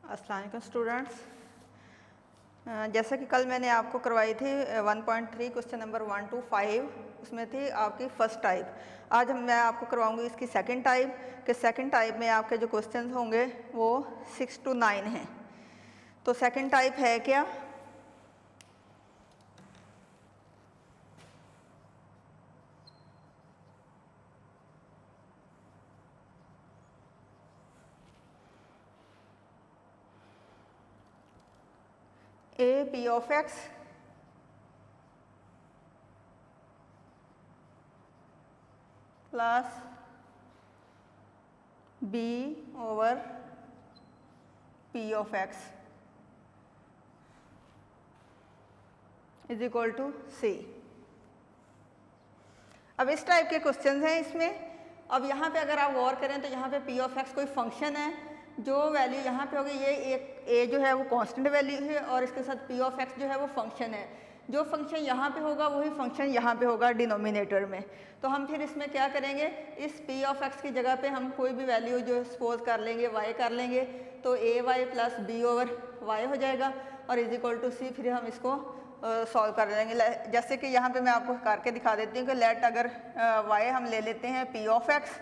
अस्सलाम वालेकुम स्टूडेंट्स। जैसा कि कल मैंने आपको करवाई थी 1.3 क्वेश्चन नंबर 1 to 5, उसमें थी आपकी फर्स्ट टाइप। आज मैं आपको करवाऊंगी इसकी सेकंड टाइप कि सेकंड टाइप में आपके जो क्वेश्चंस होंगे वो 6 to 9 हैं। तो सेकंड टाइप है क्या? A P of x plus B over P of x is equal to C। अब इस टाइप के क्वेश्चंस हैं इसमें। अब यहाँ पे अगर आप गौर करें तो यहाँ पे P of x कोई फंक्शन है, जो वैल्यू यहाँ पे होगी ये एक A जो है वो कांस्टेंट वैल्यू है और इसके साथ P of x जो है वो फंक्शन है। जो फंक्शन यहाँ पे होगा वही फंक्शन यहाँ पे होगा डिनोमिनेटर में। तो हम फिर इसमें क्या करेंगे, इस P of x की जगह पे हम कोई भी वैल्यू जो सपोज कर लेंगे y कर लेंगे, तो ay plus b over y हो जाएगा और इज इक्वल टू c। फिर हम इसको सॉल्व कर लेंगे। जैसे कि यहाँ पे मैं आपको करके दिखा देती हूँ कि लेट अगर y हम ले लेते हैं P of x,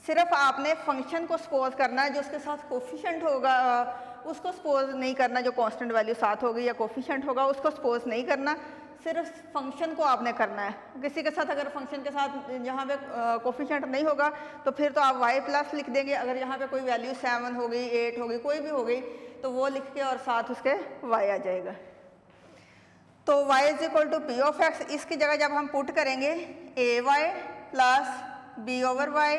सिर्फ आपने फंक्शन को सपोज करना है, जो उसके साथ कोफिशिएंट होगा उसको सपोज नहीं करना, जो कांस्टेंट वैल्यू साथ होगी या कोफिशिएंट होगा उसको सपोज नहीं करना, सिर्फ फंक्शन को आपने करना है। किसी के साथ अगर फंक्शन के साथ यहाँ पे कोफिशिएंट नहीं होगा तो फिर तो आप y प्लस लिख देंगे। अगर यहाँ पे कोई वैल्यू 7 हो गई, 8 हो गई, कोई भी हो गई तो वो लिख के और साथ उसके y आ जाएगा। तो y is equal to P of x, इसकी जगह जब हम पुट करेंगे ay plus b over y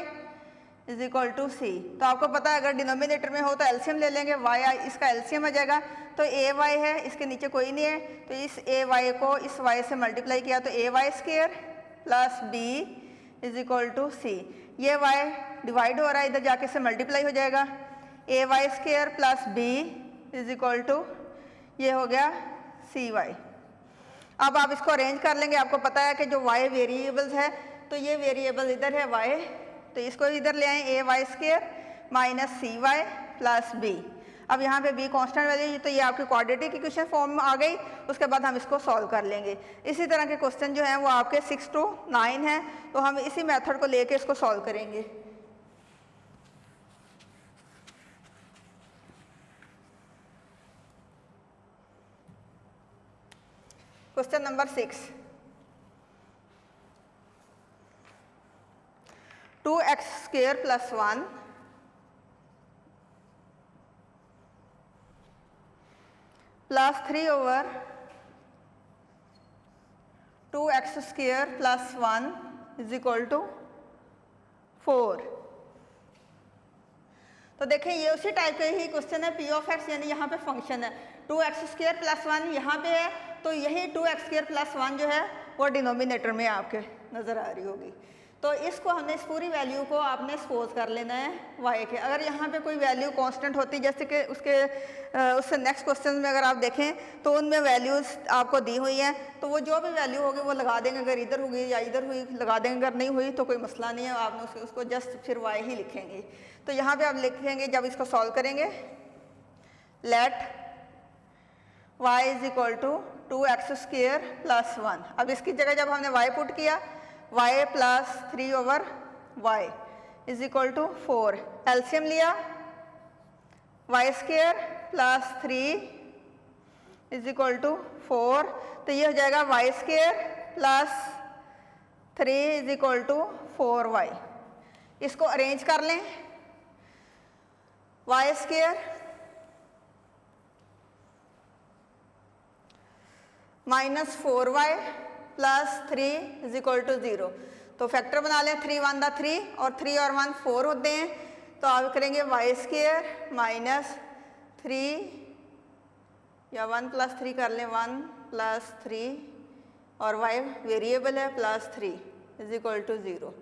is equal to c। तो आपको पता है अगर डिनोमिनेटर में हो तो एलसीएम ले लेंगे, y इसका एलसीएम आ जाएगा। तो ay है, इसके नीचे कोई नहीं है, तो इस ay को इस y से मल्टीप्लाई किया तो ay square plus b is equal to c। ये y डिवाइड हो रहा है, इधर जाके से मल्टीप्लाई हो जाएगा। ay square plus b is equal to ये हो गया cy। अब आप इसको अरेंज कर लेंगे। आपको पता है कि जो y वेरिएबल्स है तो ये वेरिएबल इधर है y, तो इसको इधर ले आए ay square minus cy plus b। अब यहाँ पे b कांस्टेंट वैल्यू, तो ये आपकी क्वाड्रेटिक इक्वेशन फॉर्म में आ गई। उसके बाद हम इसको सॉल्व कर लेंगे। इसी तरह के क्वेश्चन जो हैं वो आपके 6 to 9 हैं, तो हम इसी मेथड को लेके इसको सॉल्व करेंगे। Question number 6, 2x square plus 1 plus 3 over 2x square plus 1 is equal to 4। तो देखें ये उसी टाइप का ही क्वेश्चन है। P of x यानी यहाँ पे फंक्शन है, 2x स्क्वायर प्लस 1 यहाँ पे है, तो यही 2x स्क्वायर प्लस 1 जो है वो डिनोमिनेटर में आपके नज़र आ रही होगी। तो इसको हमने इस पूरी वैल्यू को आपने सपोज कर लेना है y के। अगर यहाँ पे कोई वैल्यू कांस्टेंट होती, जैसे कि उससे नेक्स्ट क्वेश्चन में अगर आप देखें तो उनमें वैल्यूज़ आपको दी हुई हैं, तो वो जो भी वैल्यू होगी वो लगा देंगे। अगर इधर होगी या इधर हुई लगा देंगे, अगर नहीं हुई तो कोई मसला नहीं है, आपने उसको जस्ट फिर y ही लिखेंगे। तो यहाँ पे आप लिखेंगे, जब इसको सॉल्व करेंगे, let y is equal to 2x square plus 1। अब इसकी जगह जब हमने y पुट किया, y plus 3 over y is equal to 4। LCM लिया, y square plus 3 is equal to 4, तो ये हो जाएगा y square plus 3 is equal to 4y। इसको अरेंज कर लें, y square minus 4y plus 3 is equal to 0। तो फैक्टर बना लें, 3 1 दा 3 और 3 और 1 4 होते हैं। तो आप करेंगे y स्क्वायर माइनस 3 या 1 प्लस 3 कर लें, 1 प्लस 3 और y वेरिएबल है plus 3 is equal to 0।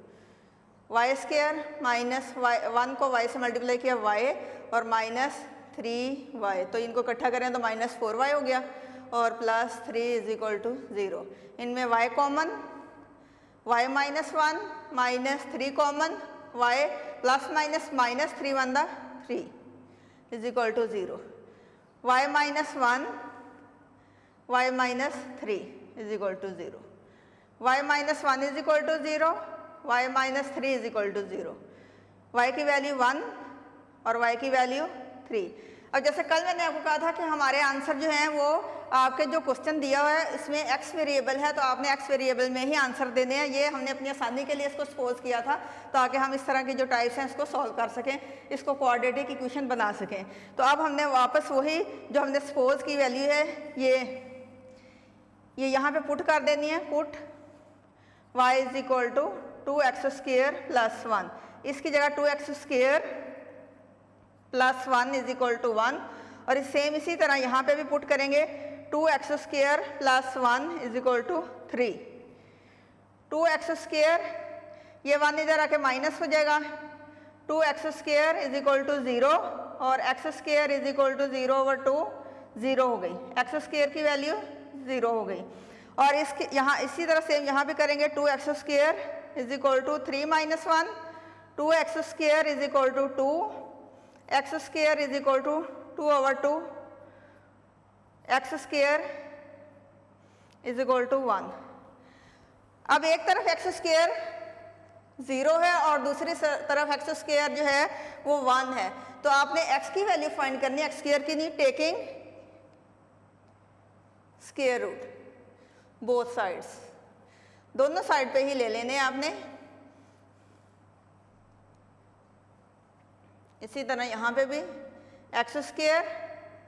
y square minus 1 को y से मल्टीप्लाई किया y और माइनस 3y, तो इनको इकट्ठा करें तो माइनस 4y हो गया और प्लस 3 इज इक्वल टू 0। इनमें y common, y minus 1 minus 3 common, y plus minus minus 3 1 दा 3 is equal to 0, y minus 1 y minus 3 is equal to 0, y minus 1 is equal to 0, y minus 3 is equal to 0, y की value 1 और y की value 3। अब जैसे कल मैंने आपको कहा था कि हमारे आंसर जो हैं वो आपके जो क्वेश्चन दिया हुआ है इसमें x वेरिएबल है तो आपने x वेरिएबल में ही आंसर देने हैं। ये हमने अपनी आसानी के लिए इसको सपोज किया था ताकि हम इस तरह के जो टाइप्स हैं इसको सॉल्व कर सकें, इसको क्वाड्रेटिक इक्वेशन बना सकें। तो अब हमने वापस वही जो हमने सपोज की वैल्यू है ये यहाँ पे पुट कर देनी है, put y is equal to 2x² plus 1, इसकी जगह 2x² plus 1 is equal to 1 और सेम इसी तरह यहाँ पे भी पुट करेंगे 2x² plus 1 is equal to 3, 2x² ये 1 इधर आके माइनस हो जाएगा, 2x² इज इक्वल टू 0 और x² is equal to 0 over 2 0 हो गई, x² की वैल्यू 0 हो गई। और इसके यहाँ इसी तरह सेम यहाँ भी करेंगे 2x² is equal to 3 minus 1, 2x² is equal to 2, x² is equal to 2 over 2, x² is equal to 1। अब एक तरफ x² 0 है और दूसरी तरफ x² जो है वो 1 है, तो आपने x की वैल्यू फाइंड करनी है, x² की नहीं, taking square root both sides, दोनों साइड पे ही ले लेने हैं आपने। इसी तरह यहाँ पे भी x²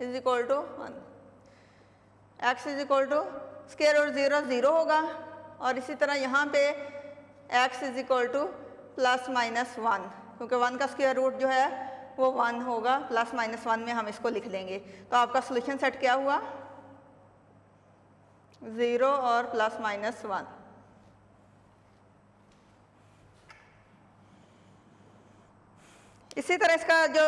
is equal to 1, x is equal to square root 0 0 होगा और इसी तरह यहाँ पे x is equal to plus minus 1, क्योंकि 1 का स्क्वायर रूट जो है वो 1 होगा, प्लस माइनस 1 में हम इसको लिख लेंगे। तो आपका सोल्यूशन सेट क्या हुआ, 0 और प्लस माइनस 1। इसी तरह इसका जो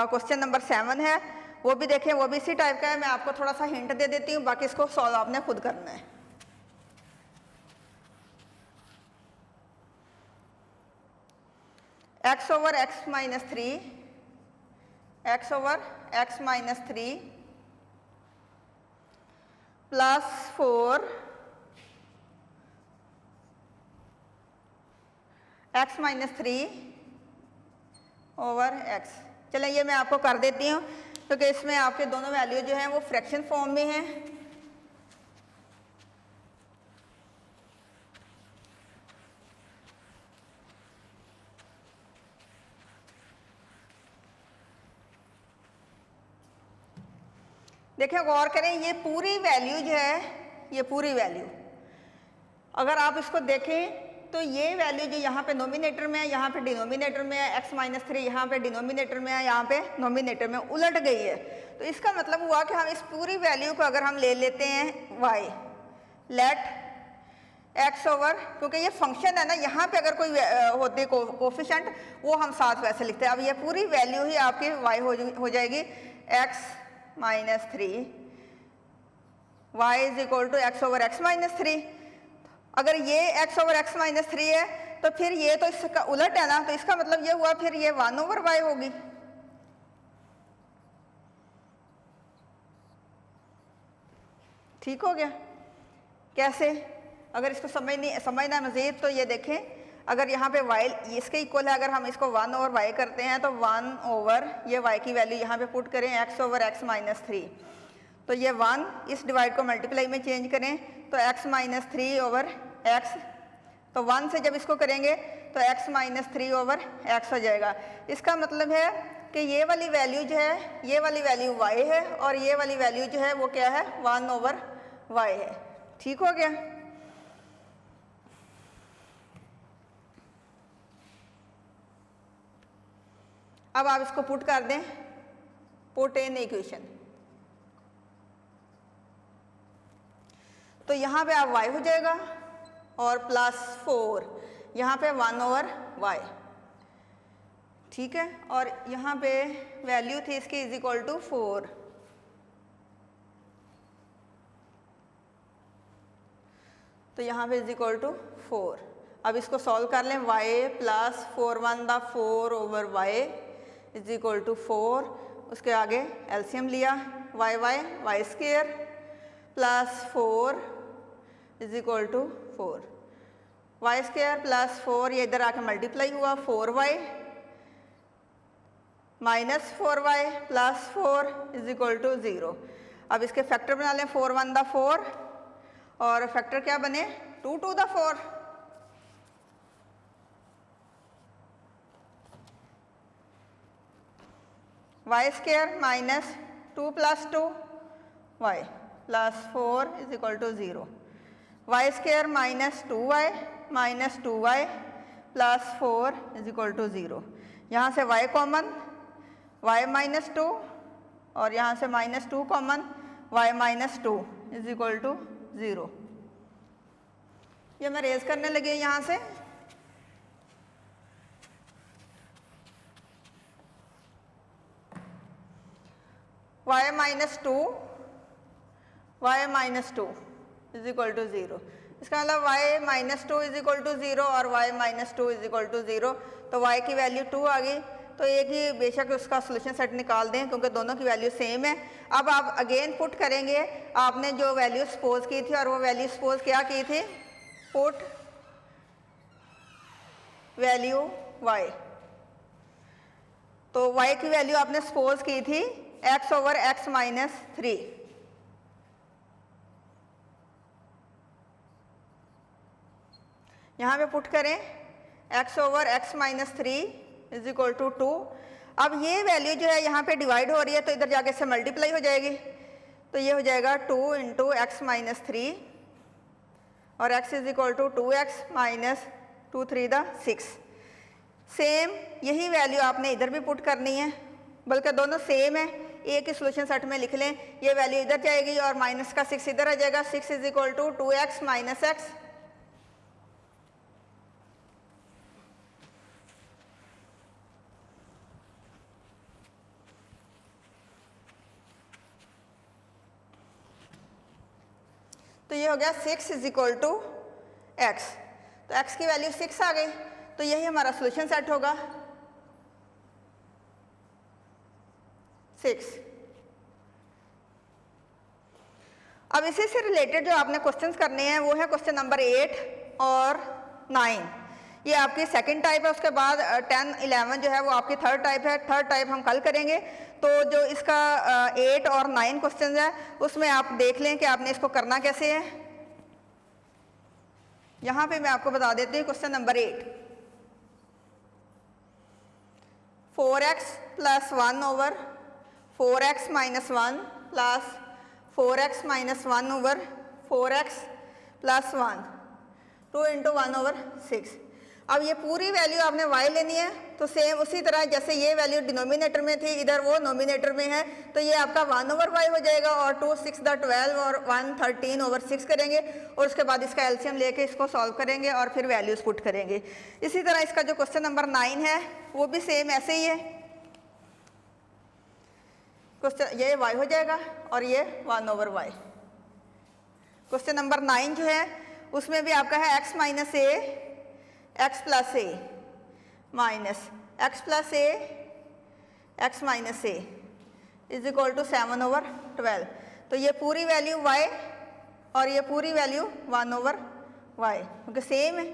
क्वेश्चन नंबर 7 है वो भी देखें, वो भी इसी टाइप का है। मैं आपको थोड़ा सा हिंट दे देती हूँ, बाकी इसको सॉल्व आपने खुद करना है। x over x minus 3, x over x minus 3 plus 4 x minus 3 over x। चलें ये मैं आपको कर देती हूँ क्योंकि इसमें आपके दोनों वैल्यू जो हैं वो फ्रैक्शन फॉर्म में हैं। देखिए गौर करें, ये पूरी वैल्यू जो है, ये पूरी वैल्यू अगर आप इसको देखें तो ये वैल्यू जो यहाँ पे नोमिनेटर में है, यहाँ पे डिनोमिनेटर में है, x माइनस 3 यहाँ पे डिनोमिनेटर में है, यहाँ पे नोमिनेटर में उलट गई है। तो इसका मतलब हुआ कि हम इस पूरी वैल्यू को अगर हम ले लेते हैं y, लेट x ओवर, क्योंकि ये फंक्शन है ना, यहाँ पे अगर कोई होते कोफिशिएंट वो हम साथ वैसे लिखते हैं। अब ये पूरी वैल्यू ही आपकी y हो जाएगी x minus 3, y is equal to x over x minus 3। अगर ये x ओवर x माइनस 3 है तो फिर ये तो इसका उलट है ना, तो इसका मतलब ये हुआ फिर ये 1 ओवर y होगी। ठीक हो गया? कैसे? अगर इसको समझना मज़ीद तो ये देखें, अगर यहाँ पे y इसके इक्वल है, अगर हम इसको 1 ओवर y करते हैं तो 1 ओवर ये y की वैल्यू यहाँ पे पुट करें x ओवर x माइनस 3, तो ये 1 इस डिवाइड को मल्टीप्लाई में चेंज करें तो x माइनस 3 ओवर x, तो 1 से जब इसको करेंगे तो x माइनस 3 ओवर x हो जाएगा। इसका मतलब है कि ये वाली वैल्यू जो है, ये वाली वैल्यू y है और ये वाली वैल्यू जो है वो क्या है, 1 ओवर y है। ठीक हो गया? अब आप इसको पुट कर दें, पुट इन इक्वेशन, तो यहाँ पे आप y हो जाएगा और प्लस 4 यहाँ पे 1 ओवर y। ठीक है? और यहाँ पे वैल्यू थी इसकी इज इक्वल टू 4, तो यहाँ पे इज इक्वल टू 4। अब इसको सॉल्व कर लें, y प्लस 4 1 द 4 over y is equal to 4, उसके आगे एलसीएम लिया, y y y square plus 4 is equal to 4, y square plus 4 ये इधर आके मल्टीप्लाई हुआ, 4y minus 4y plus 4 is equal to 0। अब इसके फैक्टर बना लें, 4 1 दा 4 और फैक्टर क्या बने 2 2 दा 4। Y square minus 2 plus 2 y plus 4 is equal to 0, y square minus 2y minus 2y plus 4 is equal to 0। यहाँ से y कॉमन, y माइनस 2 और यहाँ से minus 2 common, y minus 2 is equal to 0। ये मैं रेज करने लगी यहाँ से, y minus 2 is equal to 0। इसका मतलब y minus 2 is equal to 0 और y minus 2 is equal to 0, तो y की वैल्यू 2 आ गई। तो एक ही बेशक उसका सोल्यूशन सेट निकाल दें क्योंकि दोनों की वैल्यू सेम है। अब आप अगेन पुट करेंगे, आपने जो वैल्यू सपोज की थी और वो वैल्यू सपोज क्या की थी, पुट वैल्यू y, तो y की वैल्यू आपने सपोज की थी x ओवर x माइनस 3, यहाँ पे पुट करें x over x minus 3 is equal to 2। अब ये वैल्यू जो है यहाँ पे डिवाइड हो रही है तो इधर जाके से मल्टीप्लाई हो जाएगी, तो ये हो जाएगा 2 इंटू एक्स माइनस 3 और x is equal to 2x minus 2 3 दा 6। सेम यही वैल्यू आपने इधर भी पुट करनी है, बल्कि दोनों सेम है, एक ही सोल्यूशन सेट में लिख लें। ये वैल्यू इधर जाएगी और माइनस का 6 इधर आ जाएगा, 6 is equal to 2x minus x। तो ये हो गया 6 इज इक्वल टू एक्स, तो x की वैल्यू 6 आ गई, तो यही हमारा सोल्यूशन सेट होगा 6। अब इसी से रिलेटेड जो आपने क्वेश्चंस करने हैं वो है क्वेश्चन नंबर 8 और 9। ये आपकी सेकंड टाइप है, उसके बाद 10 11 जो है वो आपकी थर्ड टाइप है। थर्ड टाइप हम कल करेंगे। तो जो इसका 8 और 9 क्वेश्चन है उसमें आप देख लें कि आपने इसको करना कैसे है। यहाँ पे मैं आपको बता देती हूँ question number 8, 4x plus 1 over 4x minus 1 plus 4x minus 1 over 4x plus 1, 2 into 1 over 6। अब ये पूरी वैल्यू आपने y लेनी है, तो सेम उसी तरह जैसे ये वैल्यू डिनोमिनेटर में थी इधर वो नोमिनेटर में है, तो ये आपका 1 ओवर y हो जाएगा और 2 6 दा 12 और 1 13 ओवर 6 करेंगे और उसके बाद इसका एलसीएम लेके इसको सॉल्व करेंगे और फिर वैल्यूज पुट करेंगे। इसी तरह इसका जो क्वेश्चन नंबर 9 है वो भी सेम ऐसे ही है। क्वेश्चन ये y हो जाएगा और ये 1 ओवर y। क्वेश्चन नंबर 9 जो है उसमें भी आपका है x minus a x plus a minus x plus a x minus a is equal to 7 over 12। तो ये पूरी वैल्यू y और ये पूरी वैल्यू 1 ओवर y क्योंकि सेम है,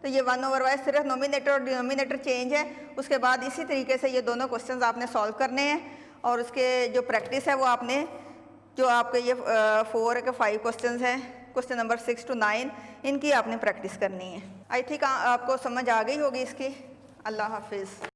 तो ये 1 ओवर y सिर्फ नोमिनेटर और डिनोमिनेटर चेंज है। उसके बाद इसी तरीके से ये दोनों क्वेश्चंस आपने सॉल्व करने हैं और उसके जो प्रैक्टिस है वो आपने जो आपके ये 4 के 5 क्वेश्चंस हैं, क्वेश्चन नंबर 6 to 9, इनकी आपने प्रैक्टिस करनी है। आई थिंक आपको समझ आ गई होगी इसकी। अल्लाह हाफिज़।